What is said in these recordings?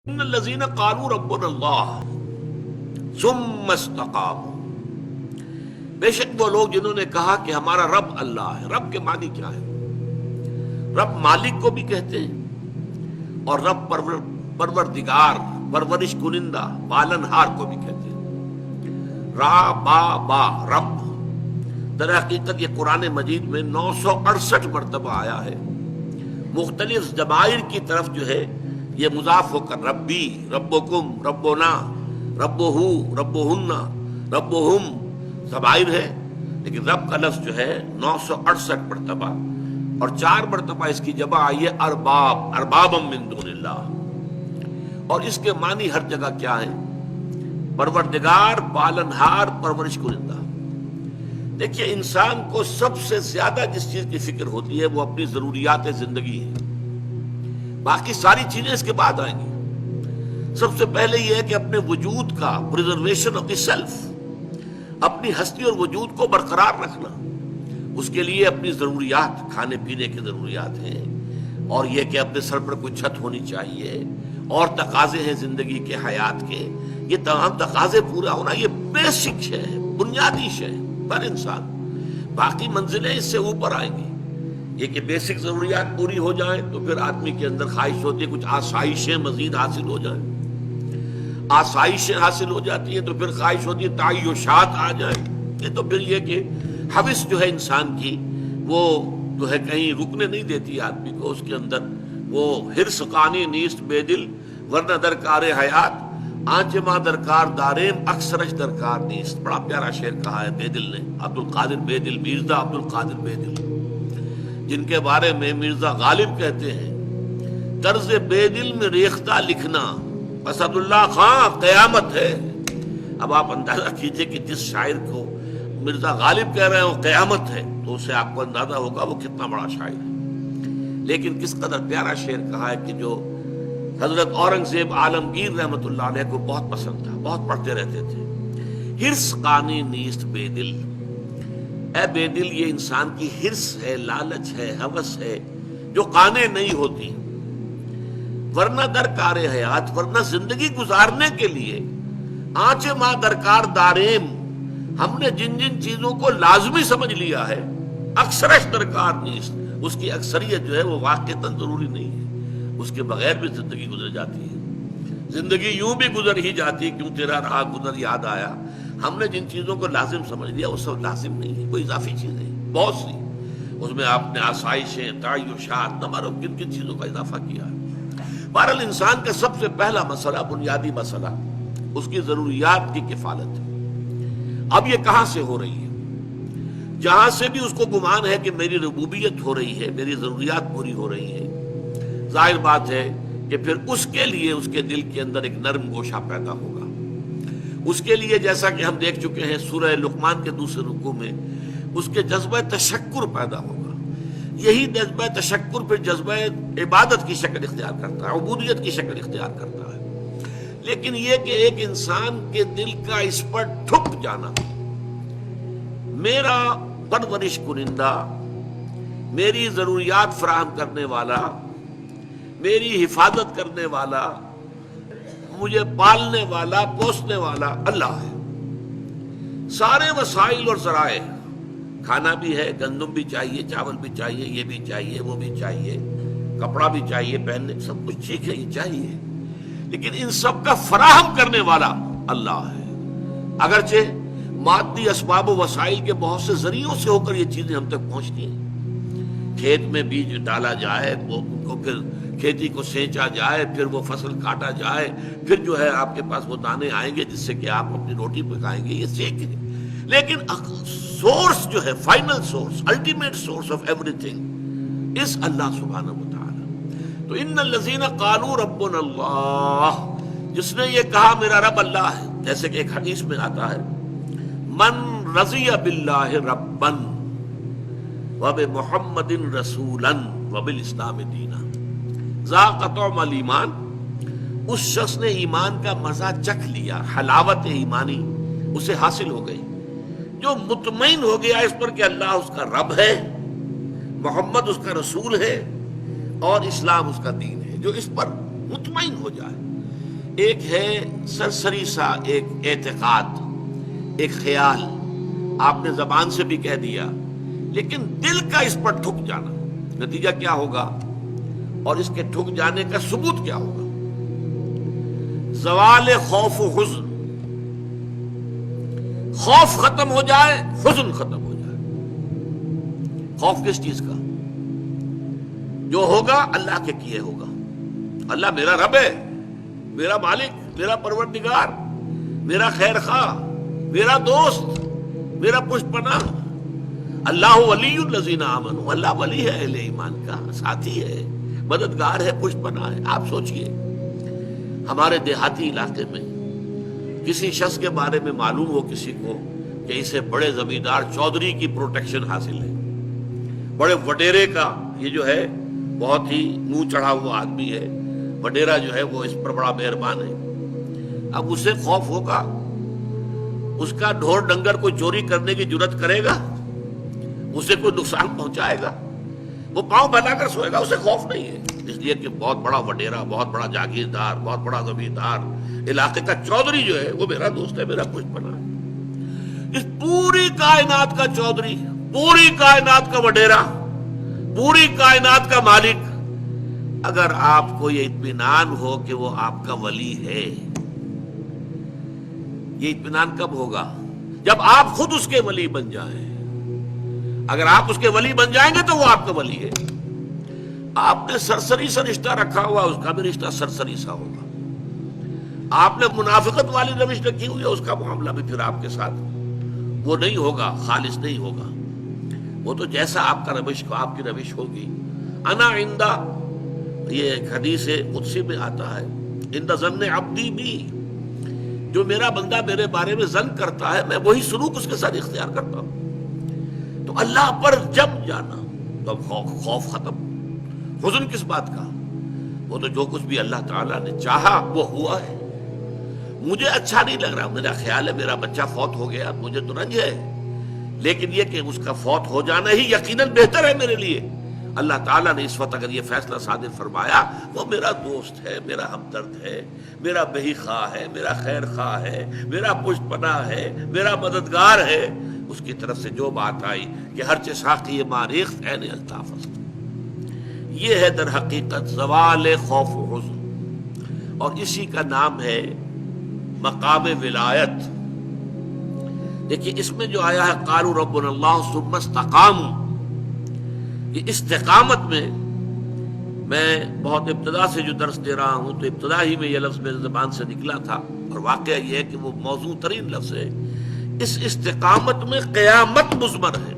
ان الذین قالوا ربنا اللہ ثم استقاموا، بے شک وہ لوگ جنہوں نے کہا کہ ہمارا رب اللہ ہے۔ رب کے معنی کیا ہے؟ رب مالک کو بھی کہتے ہیں اور رب پروردگار، پرورش کنندہ، پالنہار کو بھی کہتے ہیں۔ را با با رب، در حقیقت یہ قرآن مجید میں 968 مرتبہ آیا ہے۔ مختلف ضمائر کی طرف جو ہے یہ مضاف ہو کر ربی، ربکم، ربنا، ربہو، ربہن، ربہم ضمائر ہے، لیکن رب کا لفظ جو ہے 968 مرتبہ، اور 4 مرتبہ اس کی جمع آئی ہے ارباب، اربابا من دون اللہ، اور اس کے معنی ہر جگہ کیا ہے؟ پروردگار، پالنہار، پرورش کنندہ۔ دیکھیے، انسان کو سب سے زیادہ جس چیز کی فکر ہوتی ہے وہ اپنی ضروریات زندگی ہے، باقی ساری چیزیں اس کے بعد آئیں گی۔ سب سے پہلے یہ ہے کہ اپنے وجود کا پریزرویشن آف دی سیلف، اپنی ہستی اور وجود کو برقرار رکھنا، اس کے لیے اپنی ضروریات، کھانے پینے کی ضروریات ہیں، اور یہ کہ اپنے سر پر کوئی چھت ہونی چاہیے، اور تقاضے ہیں زندگی کے، حیات کے، یہ تمام تقاضے پورا ہونا، یہ بیسک شے ہے، بنیادی شے ہے پر انسان۔ باقی منزلیں اس سے اوپر آئیں گی۔ یہ کہ بیسک ضروریات پوری ہو جائیں تو پھر آدمی کے اندر خواہش ہوتی ہے کچھ آسائشیں مزید حاصل ہو جائیں، آسائشیں حاصل ہو جاتی ہیں تو پھر خواہش ہوتی ہے تعیشات آ جائیں۔ یہ تو پھر یہ کہ حوث جو ہے انسان کی، وہ جو ہے کہیں رکنے نہیں دیتی آدمی کو، اس کے اندر وہ حرص قانی نیست بے دل، ورنہ درکار حیات آنچ ماں درکار داریم، اکثرش درکار نیست۔ بڑا پیارا شعر کہا ہے بے دل نے، عبد القادر بے دل، مرزا عبد القادر بے دل، جن کے بارے میں مرزا غالب کہتے ہیں طرز بے دل میں ریختہ لکھنا اسد اللہ خان قیامت ہے۔ اب آپ اندازہ کیجئے کہ جس شاعر کو مرزا غالب کہہ رہے ہیں وہ قیامت ہے، تو اسے آپ کو اندازہ ہوگا وہ کتنا بڑا شاعر ہے۔ لیکن کس قدر پیارا شعر کہا ہے کہ جو حضرت اورنگزیب عالمگیر رحمۃ اللہ علیہ کو بہت پسند تھا، بہت پڑھتے رہتے تھے۔ حرص قانی نیست بے دل، اے بے دل، یہ انسان کی حرص ہے، لالچ ہے، ہوس ہے جو قانے نہیں ہوتی، ورنہ درکار حیات، ورنہ زندگی گزارنے کے لیے آنچ ماں درکار داریم، ہم نے جن جن چیزوں کو لازمی سمجھ لیا ہے، اکثرش درکار نیست، اس کی اکثریت جو ہے وہ واقعتاً ضروری نہیں ہے، اس کے بغیر بھی زندگی گزر جاتی ہے۔ زندگی یوں بھی گزر ہی جاتی، کیوں تیرا رہا گزر یاد آیا۔ ہم نے جن چیزوں کو لازم سمجھ لیا وہ سب لازم نہیں ہے، کوئی اضافی چیزیں بہت سی، اس میں آپ نے آسائشیں، تعیشات، نہ معلوم کن کن چیزوں کا اضافہ کیا ہے۔ بہرحال انسان کا سب سے پہلا مسئلہ، بنیادی مسئلہ، اس کی ضروریات کی کفالت ہے۔ اب یہ کہاں سے ہو رہی ہے؟ جہاں سے بھی اس کو گمان ہے کہ میری ربوبیت ہو رہی ہے، میری ضروریات پوری ہو رہی ہے، ظاہر بات ہے کہ پھر اس کے لیے اس کے دل کے اندر ایک نرم گوشہ پیدا ہوگا۔ اس کے لیے جیسا کہ ہم دیکھ چکے ہیں سورہ لقمان کے دوسرے رکوع میں، اس کے جذبہ تشکر پیدا ہوگا۔ یہی جذبہ تشکر پھر جذبہ عبادت کی شکل اختیار کرتا ہے، عبودیت کی شکل اختیار کرتا ہے۔ لیکن یہ کہ ایک انسان کے دل کا اس پر ٹھک جانا، میرا پرورش کنندہ، میری ضروریات فراہم کرنے والا، میری حفاظت کرنے والا، مجھے پالنے والا، پوسنے والا اللہ ہے۔ سارے وسائل اور ذرائع، کھانا بھی ہے، گندم بھی چاہیے، چاول بھی چاہیے، یہ بھی چاہیے، وہ بھی چاہیے، کپڑا بھی چاہیے پہننے، سب کچھ ٹھیک ہے، یہ چاہیے، لیکن ان سب کا فراہم کرنے والا اللہ ہے۔ اگرچہ مادی اسباب و وسائل کے بہت سے ذریعوں سے ہو کر یہ چیزیں ہم تک پہنچتی ہیں، کھیت میں بیج ڈالا جائے، وہ ان کو پھر کھیتی کو سینچا جائے، پھر وہ فصل کاٹا جائے، پھر جو ہے آپ کے پاس وہ دانے آئیں گے جس سے کہ آپ اپنی روٹی پکائیں گے، یہ سیکھ ہے۔ لیکن سورس جو ہے، final source, ultimate source of everything اس اللہ سبحانہ و تعالی۔ تو ان الذین قالوا ربنا اللہ، جس نے یہ کہا میرا رب اللہ ہے، جیسے کہ ایک حدیث میں آتا ہے من رضی باللہ ربا وبمحمد رسولا وبالاسلام دینا ذاق طعم الایمان، اس شخص نے ایمان کا مزہ چکھ لیا، حلاوت ایمانی اسے حاصل ہو گئی، جو مطمئن ہو گیا اس پر کہ اللہ اس کا رب ہے، محمد اس کا رسول ہے، اور اسلام اس کا دین ہے، جو اس پر مطمئن ہو جائے۔ ایک ہے سرسری سا ایک اعتقاد، ایک خیال، آپ نے زبان سے بھی کہہ دیا، لیکن دل کا اس پر ٹھک جانا، نتیجہ کیا ہوگا اور اس کے ٹھک جانے کا ثبوت کیا ہوگا؟ زوال خوف و حزن، خوف ختم ہو جائے، حزن ختم ہو جائے۔ خوف کس چیز کا؟ جو ہوگا اللہ کے کیے ہوگا۔ اللہ میرا رب ہے، میرا مالک، میرا پروردگار، میرا خیر خواہ، میرا دوست، میرا پشت پناہ۔ اللہ ولی الذین آمنوا، اللہ ولی ہے اہل ایمان کا، ساتھی ہے، مددگار ہے، پشت پناہ ہے۔ آپ سوچئے ہمارے دیہاتی علاقے میں کسی شخص کے بارے میں معلوم ہو کسی کو کہ اسے بڑے زمیندار چودھری کی پروٹیکشن حاصل ہے، بڑے وڈیرے کا، یہ جو ہے بہت ہی منہ چڑھا ہوا آدمی ہے، وڈیرا جو ہے وہ اس پر بڑا مہربان ہے۔ اب اسے خوف ہوگا، اس کا ڈھور ڈنگر کوئی چوری کرنے کی جرت کرے گا، اسے کوئی نقصان پہنچائے گا، وہ پاؤں پھیلا کر سوئے گا، اسے خوف نہیں ہے، اس لیے کہ بہت بڑا وڈیرا، بہت بڑا جاگیردار، بہت بڑا زمیندار، علاقے کا چودھری جو ہے وہ میرا دوست ہے، میرا پشت پناہ ہے۔ اس پوری کائنات کا چودھری، پوری کائنات کا وڈیرا، پوری کائنات کا مالک، اگر آپ کو یہ اطمینان ہو کہ وہ آپ کا ولی ہے، یہ اطمینان کب ہوگا؟ جب آپ خود اس کے ولی بن جائیں۔ اگر آپ اس کے ولی بن جائیں گے تو وہ آپ کا ولی ہے۔ آپ نے سرسری سا رشتہ رکھا ہوا، اس کا بھی رشتہ سرسری سا ہوگا۔ آپ نے منافقت والی روش رکھی ہوئی ہے، اس کا معاملہ بھی پھر آپ کے ساتھ وہ نہیں ہوگا، خالص نہیں ہوگا۔ وہ تو جیسا آپ کا روش کو، آپ کی روش ہوگی۔ انا عندہ، یہ ایک حدیث قدسی میں آتا ہے، عند ظن عبدی بی، جو میرا بندہ میرے بارے میں ظن کرتا ہے میں وہی سلوک اس کے ساتھ اختیار کرتا ہوں۔ تو اللہ پر جم جانا، تو خوف ختم۔ حزن کس بات کا؟ وہ تو جو کچھ بھی اللہ تعالیٰ نے چاہا وہ ہوا ہے۔ مجھے اچھا نہیں لگ رہا، میرا خیال ہے میرا بچہ فوت ہو گیا، مجھے تو رنج ہے، لیکن یہ کہ اس کا فوت ہو جانا ہی یقیناً بہتر ہے میرے لیے۔ اللہ تعالیٰ نے اس وقت اگر یہ فیصلہ صادر فرمایا، وہ میرا دوست ہے، میرا ہمدرد ہے، میرا بہی خواہ ہے، میرا خیر خواہ ہے، میرا پشت پناہ ہے، میرا مددگار ہے، اس کی طرف سے جو بات آئی کہ ہر ساقی ماریخت عین الطاف است، یہ ہے در حقیقت زوال خوف و حزن، اور اسی کا نام ہے مقام ولایت۔ دیکھیے اس میں جو آیا ہے قالوا ربنا اللہ ثم استقاموا، یہ استقامت میں میں بہت ابتدا سے جو درس دے رہا ہوں تو ابتدا ہی میں یہ لفظ میرے زبان سے نکلا تھا، اور واقعہ یہ ہے کہ وہ موضوع ترین لفظ ہے۔ اس استقامت میں قیامت مضمر ہے۔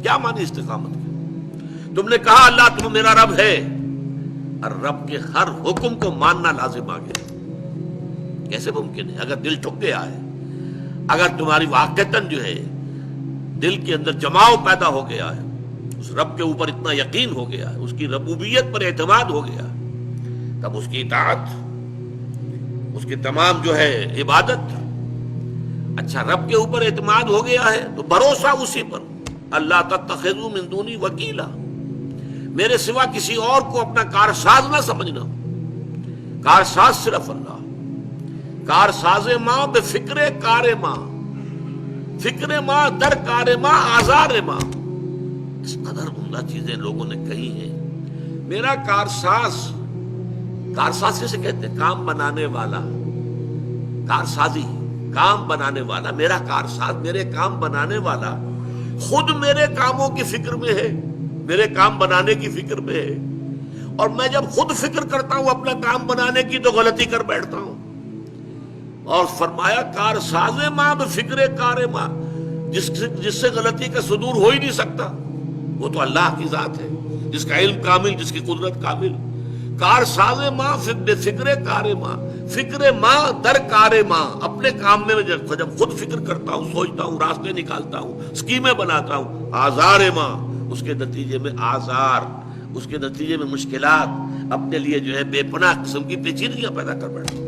کیا معنی استقامت کی؟ تم نے کہا اللہ تم میرا رب ہے، اور رب کے ہر حکم کو ماننا لازم آ گیا۔ کیسے ممکن ہے؟ اگر دل ٹھک گیا ہے، اگر تمہاری واقعتاً جو ہے دل کے اندر جماؤ پیدا ہو گیا ہے، اس رب کے اوپر اتنا یقین ہو گیا ہے، اس کی ربوبیت پر اعتماد ہو گیا، تب اس کی اطاعت، اس کی تمام جو ہے عبادت۔ اچھا رب کے اوپر اعتماد ہو گیا ہے تو بھروسہ اسی پر، اللہ تتخذوا من دونی وکیلا، میرے سوا کسی اور کو اپنا کارساز نہ سمجھنا، کارساز صرف اللہ۔ کارساز ماں بے فکر کار ماں، فکر ماں در کار ماں آزار ماں، اس قدر عمدہ چیزیں لوگوں نے کہی ہیں۔ میرا کارساز، کارساز کسے کہتے ہیں؟ کام بنانے والا، کارسازی، کام بنانے والا۔ میرا کارساز، میرے کام بنانے والا خود میرے کاموں کی فکر میں ہے، میرے کام بنانے کی فکر میں ہے، اور میں جب خود فکر کرتا ہوں اپنا کام بنانے کی تو غلطی کر بیٹھتا ہوں۔ اور فرمایا کارساز ماں بے فکر کار ماں، جس سے غلطی کا صدور ہو ہی نہیں سکتا، وہ تو اللہ کی ذات ہے، جس کا علم کامل، جس کی قدرت کامل۔ کارساز ماں بے فکر کار ماں، فکر ماں در کار ماں، اپنے کام میں جب خود فکر کرتا ہوں، سوچتا ہوں، راستے نکالتا ہوں، اسکیمیں بناتا ہوں، آزار ماں، اس کے نتیجے میں آزار، اس کے نتیجے میں مشکلات، اپنے لیے جو ہے بے پناہ قسم کی پیچیدگیاں پیدا کر بیٹھتا ہوں۔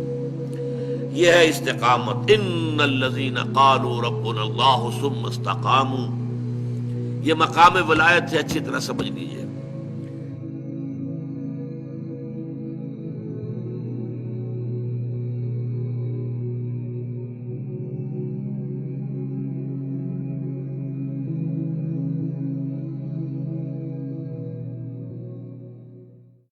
یہ ہے استقامت۔ ان الذین قالوا ربنا اللہ ثم استقاموا، یہ مقام ولایت ہے، اچھی طرح سمجھ لیجیے۔